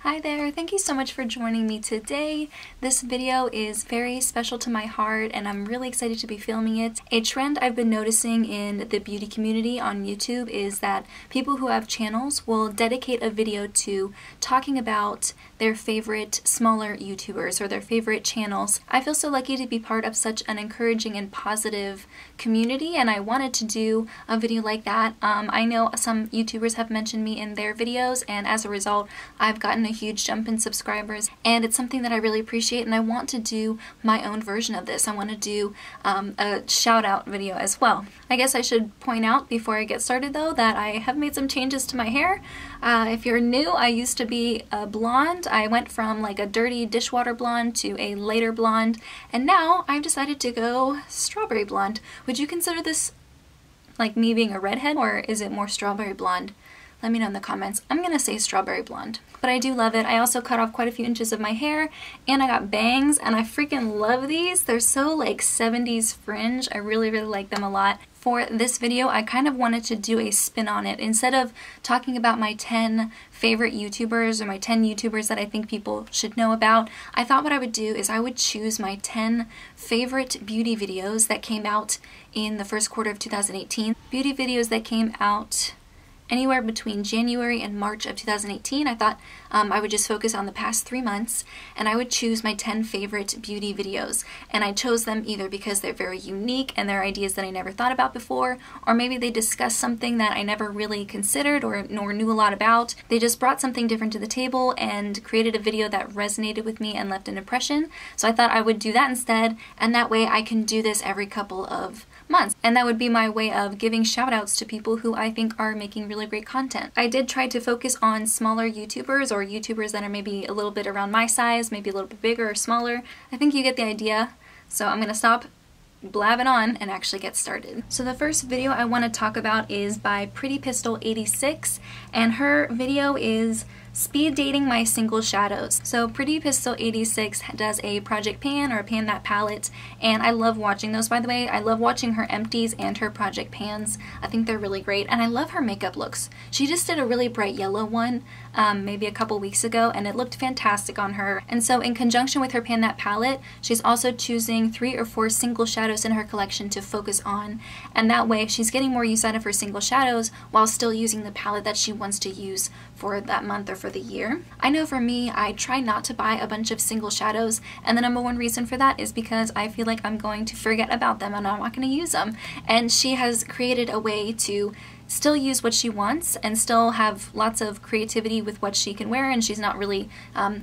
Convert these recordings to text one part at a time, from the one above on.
Hi there, thank you so much for joining me today. This video is very special to my heart and I'm really excited to be filming it. A trend I've been noticing in the beauty community on YouTube is that people who have channels will dedicate a video to talking about their favorite smaller YouTubers or their favorite channels. I feel so lucky to be part of such an encouraging and positive community, and I wanted to do a video like that. I know some YouTubers have mentioned me in their videos, and as a result I've gotten a huge jump in subscribers, and it's something that I really appreciate, and I want to do my own version of this. I want to do a shout out video as well. I guess I should point out before I get started though that I have made some changes to my hair. If you're new, I used to be a blonde. I went from like a dirty dishwater blonde to a lighter blonde, and now I've decided to go strawberry blonde. Would you consider this like me being a redhead, or is it more strawberry blonde? Let me know in the comments. I'm gonna say strawberry blonde. But I do love it. I also cut off quite a few inches of my hair, and I got bangs, and I freaking love these. They're so like 70s fringe. I really like them a lot. For this video, I kind of wanted to do a spin on it. Instead of talking about my 10 favorite YouTubers or my 10 YouTubers that I think people should know about, I thought what I would do is I would choose my 10 favorite beauty videos that came out in the first quarter of 2018. Beauty videos that came out anywhere between January and March of 2018. I thought I would just focus on the past 3 months, and I would choose my 10 favorite beauty videos. And I chose them either because they're very unique and they're ideas that I never thought about before, or maybe they discuss something that I never really considered or nor knew a lot about. They just brought something different to the table and created a video that resonated with me and left an impression. So I thought I would do that instead, and that way I can do this every couple of months. And that would be my way of giving shout outs to people who I think are making really great content. I did try to focus on smaller YouTubers, or YouTubers that are maybe a little bit around my size, maybe a little bit bigger or smaller. I think you get the idea. So I'm gonna stop blabbing on and actually get started. So the first video I want to talk about is by Pretty Pistol 86, and her video is speed dating my single shadows. So Pretty Pistol 86 does a project pan or a pan that palette, and I love watching those, by the way. I love watching her empties and her project pans. I think they're really great, and I love her makeup looks. She just did a really bright yellow one maybe a couple weeks ago, and it looked fantastic on her. And so in conjunction with her pan that palette, she's also choosing 3 or 4 single shadows in her collection to focus on, and that way she's getting more use out of her single shadows while still using the palette that she wants to use for that month or for the year. I know for me, I try not to buy a bunch of single shadows, and the number one reason for that is because I feel like I'm going to forget about them and I'm not going to use them. And she has created a way to still use what she wants and still have lots of creativity with what she can wear, and she's not really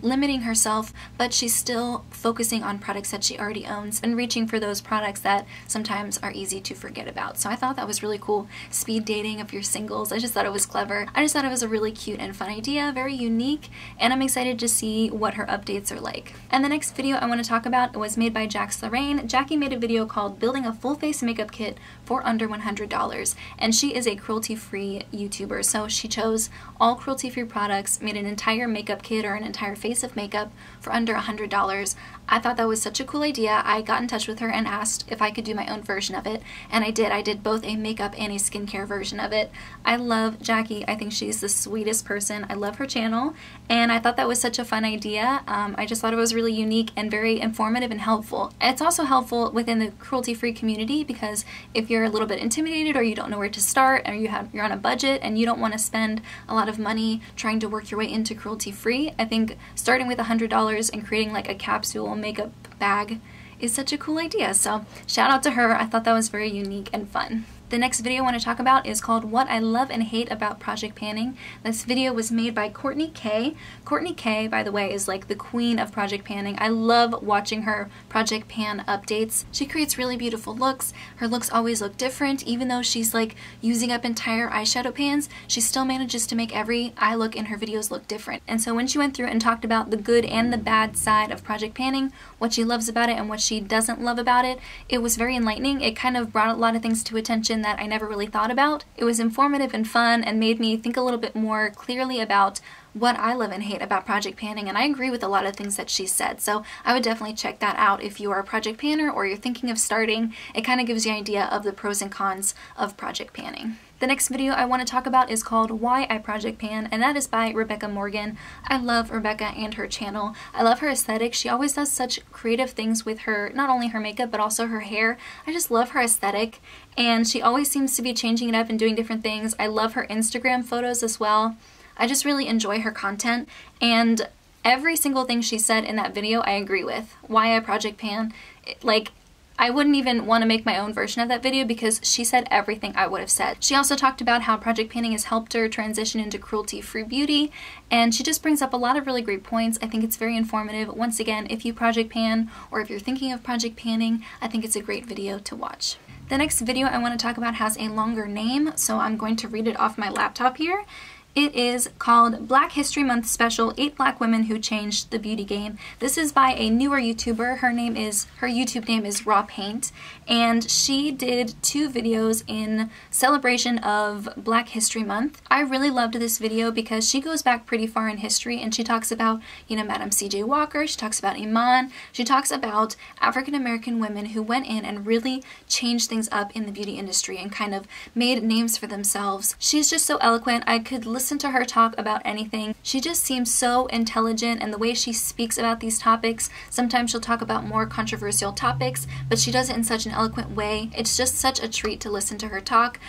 limiting herself, but she's still focusing on products that she already owns and reaching for those products that sometimes are easy to forget about. So I thought that was really cool. Speed dating of your singles. I just thought it was clever. I just thought it was a really cute and fun idea, very unique, and I'm excited to see what her updates are like. And the next video I want to talk about was made by Jax Lorraine. Jackie made a video called Building a Full Face Makeup Kit for Under $100, and she is a cruelty-free YouTuber. So she chose all cruelty-free products, made an entire makeup kit or an entire face of makeup for under $100. I thought that was such a cool idea. I got in touch with her and asked if I could do my own version of it, and I did. I did both a makeup and a skincare version of it. I love Jackie. I think she's the sweetest person. I love her channel, and I thought that was such a fun idea. I just thought it was really unique and very informative and helpful. It's also helpful within the cruelty-free community because if you're a little bit intimidated or you don't know where to start, or you're on a budget and you don't want to spend a lot of money trying to work your way into cruelty-free, I think starting with $100 and creating like a capsule makeup bag is such a cool idea. So shout out to her. I thought that was very unique and fun. The next video I want to talk about is called What I Love and Hate About Project Panning. This video was made by Courtney K. Courtney K, by the way, is like the queen of project panning. I love watching her project pan updates. She creates really beautiful looks. Her looks always look different. Even though she's like using up entire eyeshadow pans, she still manages to make every eye look in her videos look different. And so when she went through and talked about the good and the bad side of project panning, what she loves about it and what she doesn't love about it, it was very enlightening. It kind of brought a lot of things to attention that I never really thought about. It was informative and fun and made me think a little bit more clearly about what I love and hate about project panning, and I agree with a lot of things that she said. So I would definitely check that out if you are a project panner or you're thinking of starting. It kind of gives you an idea of the pros and cons of project panning. The next video I want to talk about is called Why I Project Pan, and that is by Rebecca Morgan. I love Rebecca and her channel. I love her aesthetic. She always does such creative things with her, not only her makeup, but also her hair. I just love her aesthetic, and she always seems to be changing it up and doing different things. I love her Instagram photos as well. I just really enjoy her content, and every single thing she said in that video I agree with. Why I Project Pan, I wouldn't even want to make my own version of that video because she said everything I would have said. She also talked about how project panning has helped her transition into cruelty-free beauty, and she just brings up a lot of really great points. I think it's very informative. Once again, if you project pan or if you're thinking of project panning, I think it's a great video to watch. The next video I want to talk about has a longer name, so I'm going to read it off my laptop here. It is called Black History Month Special, 8 Black Women Who Changed the Beauty Game. This is by a newer YouTuber. Her YouTube name is Raw Paint, and she did 2 videos in celebration of Black History Month. I really loved this video because she goes back pretty far in history, and she talks about, Madam C.J. Walker, she talks about Iman, she talks about African American women who went in and really changed things up in the beauty industry and kind of made names for themselves. She's just so eloquent. I could listen to her talk about anything. She just seems so intelligent, and the way she speaks about these topics, sometimes she'll talk about more controversial topics, but she does it in such an eloquent way. It's just such a treat to listen to her talk.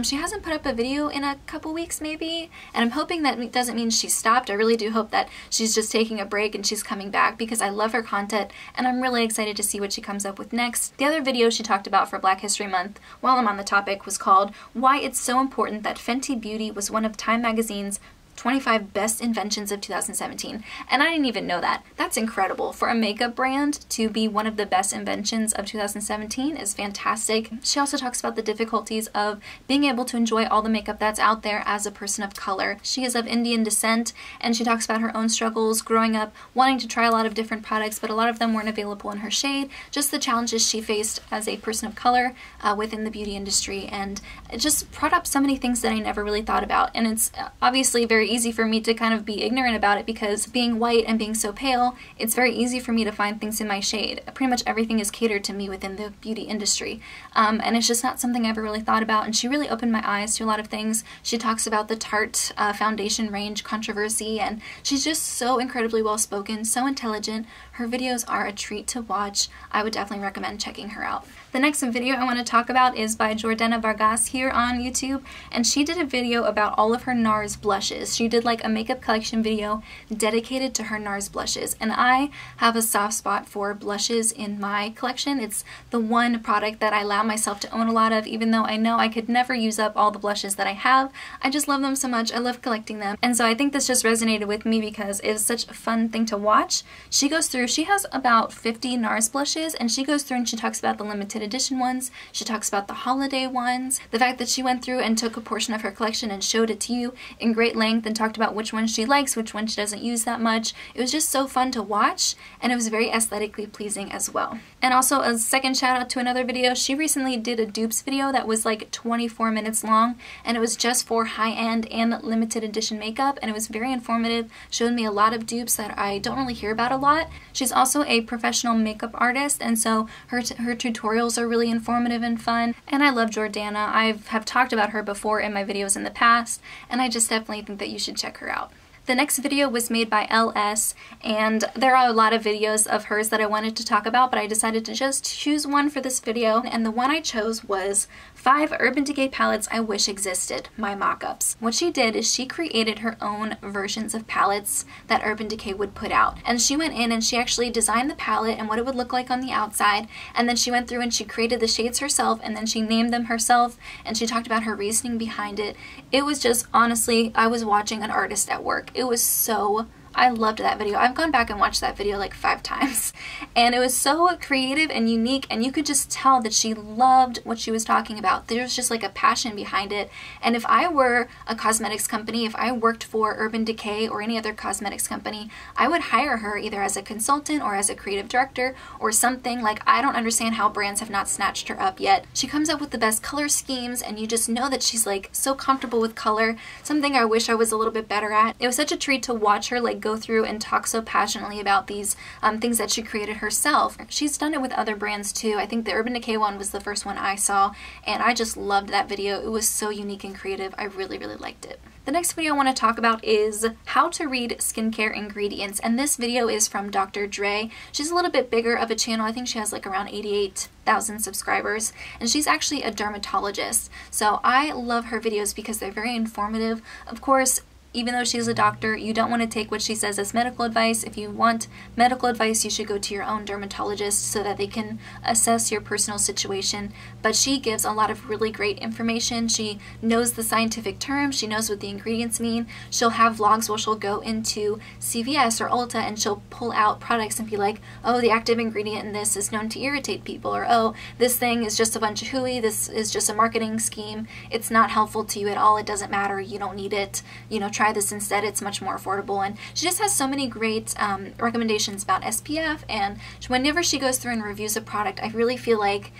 She hasn't put up a video in a couple weeks maybe, and I'm hoping that doesn't mean she stopped. I really do hope that she's just taking a break and she's coming back because I love her content and I'm really excited to see what she comes up with next. The other video she talked about for Black History Month, while I'm on the topic, was called Why It's So Important That Fenty Beauty was one of Time Magazine's 25 best inventions of 2017, and I didn't even know that. That's incredible. For a makeup brand to be one of the best inventions of 2017 is fantastic. She also talks about the difficulties of being able to enjoy all the makeup that's out there as a person of color. She is of Indian descent, and she talks about her own struggles growing up, wanting to try a lot of different products, but a lot of them weren't available in her shade, just the challenges she faced as a person of color within the beauty industry, and it just brought up so many things that I never really thought about, and it's obviously very easy for me to kind of be ignorant about it because being white and being so pale, it's very easy for me to find things in my shade. Pretty much everything is catered to me within the beauty industry, and it's just not something I ever really thought about, and she really opened my eyes to a lot of things. She talks about the Tarte foundation range controversy, and she's just so incredibly well spoken, so intelligent. Her videos are a treat to watch. I would definitely recommend checking her out. The next video I want to talk about is by Jordana Vargas here on YouTube, and she did a video about all of her NARS blushes. She did like a makeup collection video dedicated to her NARS blushes, and I have a soft spot for blushes in my collection. It's the one product that I allow myself to own a lot of, even though I know I could never use up all the blushes that I have. I just love them so much. I love collecting them, and so I think this just resonated with me because it's such a fun thing to watch. She goes through, she has about 50 NARS blushes, and she goes through and she talks about the limited edition ones, she talks about the holiday ones, the fact that she went through and took a portion of her collection and showed it to you in great length and talked about which ones she likes, which ones she doesn't use that much. It was just so fun to watch, and it was very aesthetically pleasing as well. And also a second shout out to another video. She recently did a dupes video that was like 24 minutes long, and it was just for high-end and limited edition makeup, and it was very informative, showed me a lot of dupes that I don't really hear about a lot. She's also a professional makeup artist, and so her tutorials are really informative and fun, and I love Jordana. I have talked about her before in my videos in the past, and I just definitely think that you should check her out. The next video was made by LS, and there are a lot of videos of hers that I wanted to talk about, but I decided to just choose one for this video, and the one I chose was 5 Urban Decay palettes I wish existed, my mock-ups. What she did is she created her own versions of palettes that Urban Decay would put out, and she went in and she actually designed the palette and what it would look like on the outside, and then she went through and she created the shades herself, and then she named them herself, and she talked about her reasoning behind it. It was just, honestly, I was watching an artist at work. It was so I loved that video. I've gone back and watched that video like 5 times. And it was so creative and unique, and you could just tell that she loved what she was talking about. There was just like a passion behind it. And if I were a cosmetics company, if I worked for Urban Decay or any other cosmetics company, I would hire her either as a consultant or as a creative director or something. Like, I don't understand how brands have not snatched her up yet. She comes up with the best color schemes, and you just know that she's like so comfortable with color, something I wish I was a little bit better at. It was such a treat to watch her like go through and talk so passionately about these things that she created herself. She's done it with other brands too. I think the Urban Decay one was the first one I saw, and I just loved that video. It was so unique and creative. I really, really liked it. The next video I want to talk about is how to read skincare ingredients, and this video is from Dr. Dre. She's a little bit bigger of a channel. I think she has like around 88,000 subscribers, and she's actually a dermatologist. So I love her videos because they're very informative. Of course, even though she's a doctor, you don't want to take what she says as medical advice. If you want medical advice, you should go to your own dermatologist so that they can assess your personal situation. But she gives a lot of really great information. She knows the scientific terms. She knows what the ingredients mean. She'll have vlogs where she'll go into CVS or Ulta and she'll pull out products and be like, oh, the active ingredient in this is known to irritate people, or oh, this thing is just a bunch of hooey. This is just a marketing scheme. It's not helpful to you at all. It doesn't matter. You don't need it. You know, try this instead. It's much more affordable. And she just has so many great recommendations about SPF, and whenever she goes through and reviews a product, I really feel like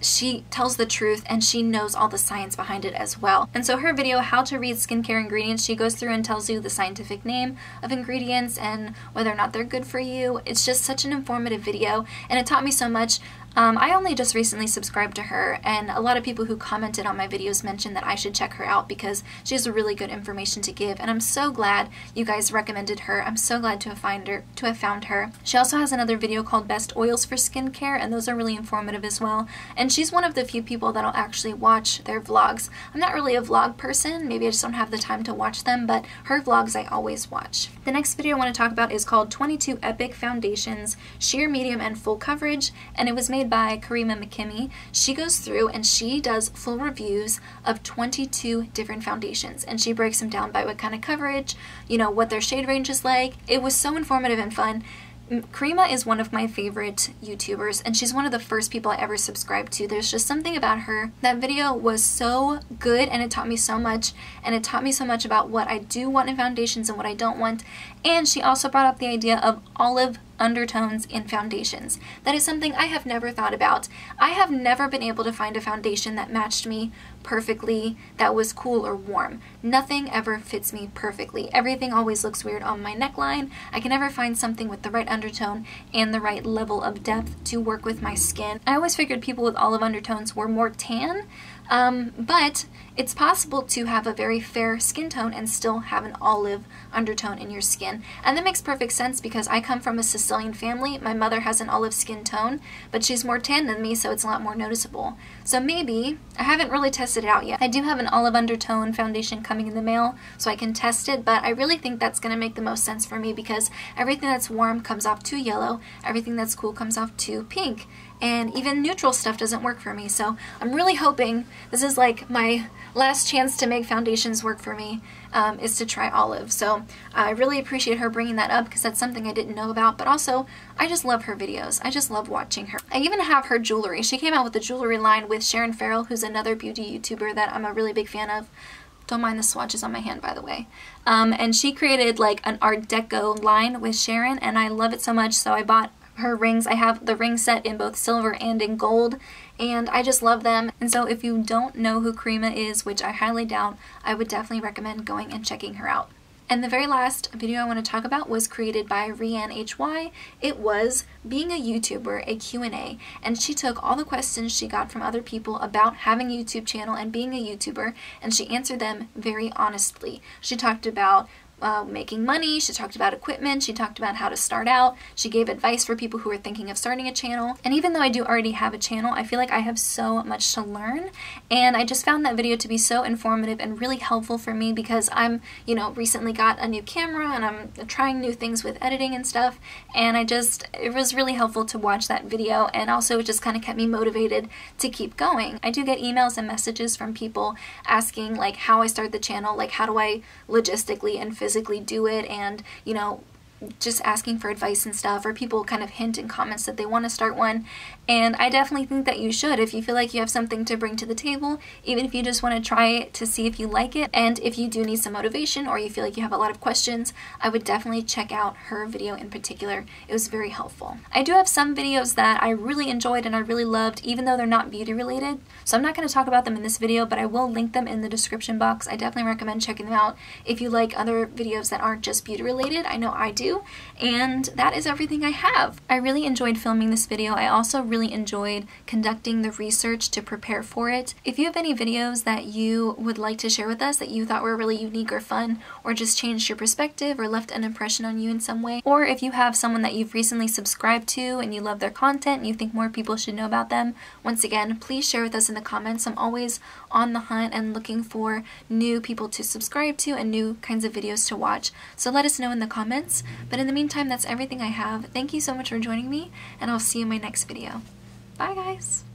she tells the truth and she knows all the science behind it as well. And so her video, How to Read Skincare Ingredients, she goes through and tells you the scientific name of ingredients and whether or not they're good for you. It's just such an informative video, and it taught me so much. I only just recently subscribed to her, and a lot of people who commented on my videos mentioned that I should check her out because she has a really good information to give, and I'm so glad you guys recommended her. I'm so glad to have found her. She also has another video called Best Oils for Skincare, and those are really informative as well. And she's one of the few people that'll actually watch their vlogs. I'm not really a vlog person, maybe I just don't have the time to watch them, but her vlogs I always watch. The next video I want to talk about is called 22 Epic Foundations, Sheer, Medium, and Full Coverage, and it was made by Karima McKimmy. She goes through and she does full reviews of 22 different foundations, and she breaks them down by what kind of coverage, you know, what their shade range is like. It was so informative and fun. Karima is one of my favorite YouTubers, and she's one of the first people I ever subscribed to. There's just something about her. That video was so good, and it taught me so much, and it taught me so much about what I do want in foundations and what I don't want. And she also brought up the idea of olive undertones in foundations. That is something I have never thought about. I have never been able to find a foundation that matched me perfectly, that was cool or warm. Nothing ever fits me perfectly. Everything always looks weird on my neckline. I can never find something with the right undertone and the right level of depth to work with my skin. I always figured people with olive undertones were more tan, but it's possible to have a very fair skin tone and still have an olive undertone in your skin. And that makes perfect sense because I come from a Sicilian family. My mother has an olive skin tone, but she's more tan than me, so it's a lot more noticeable. So maybe, I haven't really tested it out yet. I do have an olive undertone foundation coming in the mail, so I can test it, but I really think that's going to make the most sense for me because everything that's warm comes off too yellow, everything that's cool comes off too pink, and even neutral stuff doesn't work for me. So I'm really hoping this is like my last chance to make foundations work for me, is to try olive. So I really appreciate her bringing that up because that's something I didn't know about, but also I just love her videos. I just love watching her. I even have her jewelry. She came out with a jewelry line with Sharon Farrell, who's another beauty YouTuber that I'm a really big fan of. Don't mind the swatches on my hand, by the way. And she created like an Art Deco line with Sharon, and I love it so much, so I bought her rings. I have the ring set in both silver and in gold, and I just love them. And so if you don't know who Karima is, which I highly doubt, I would definitely recommend going and checking her out. And the very last video I want to talk about was created by Rianne HY. It was being a YouTuber, a Q&A, and she took all the questions she got from other people about having a YouTube channel and being a YouTuber, and she answered them very honestly. She talked about making money, she talked about equipment, she talked about how to start out, she gave advice for people who are thinking of starting a channel. And even though I do already have a channel, I feel like I have so much to learn, and I just found that video to be so informative and really helpful for me because I'm, you know, recently got a new camera and I'm trying new things with editing and stuff, and it was really helpful to watch that video, and also it just kind of kept me motivated to keep going. I do get emails and messages from people asking like how I start the channel, like how do I logistically and physically do it, and you know, just asking for advice and stuff, or people kind of hint in comments that they want to start one. And I definitely think that you should if you feel like you have something to bring to the table, even if you just want to try it to see if you like it. And if you do need some motivation or you feel like you have a lot of questions, I would definitely check out her video in particular. It was very helpful. I do have some videos that I really enjoyed and I really loved, even though they're not beauty related. So I'm not going to talk about them in this video, but I will link them in the description box. I definitely recommend checking them out if you like other videos that aren't just beauty related. I know I do. And that is everything I have. I really enjoyed filming this video. I also really enjoyed conducting the research to prepare for it. If you have any videos that you would like to share with us that you thought were really unique or fun, or just changed your perspective or left an impression on you in some way, or if you have someone that you've recently subscribed to and you love their content and you think more people should know about them, once again, please share with us in the comments. I'm always on the hunt and looking for new people to subscribe to and new kinds of videos to watch. So let us know in the comments. But in the meantime, that's everything I have. Thank you so much for joining me, and I'll see you in my next video. Bye guys!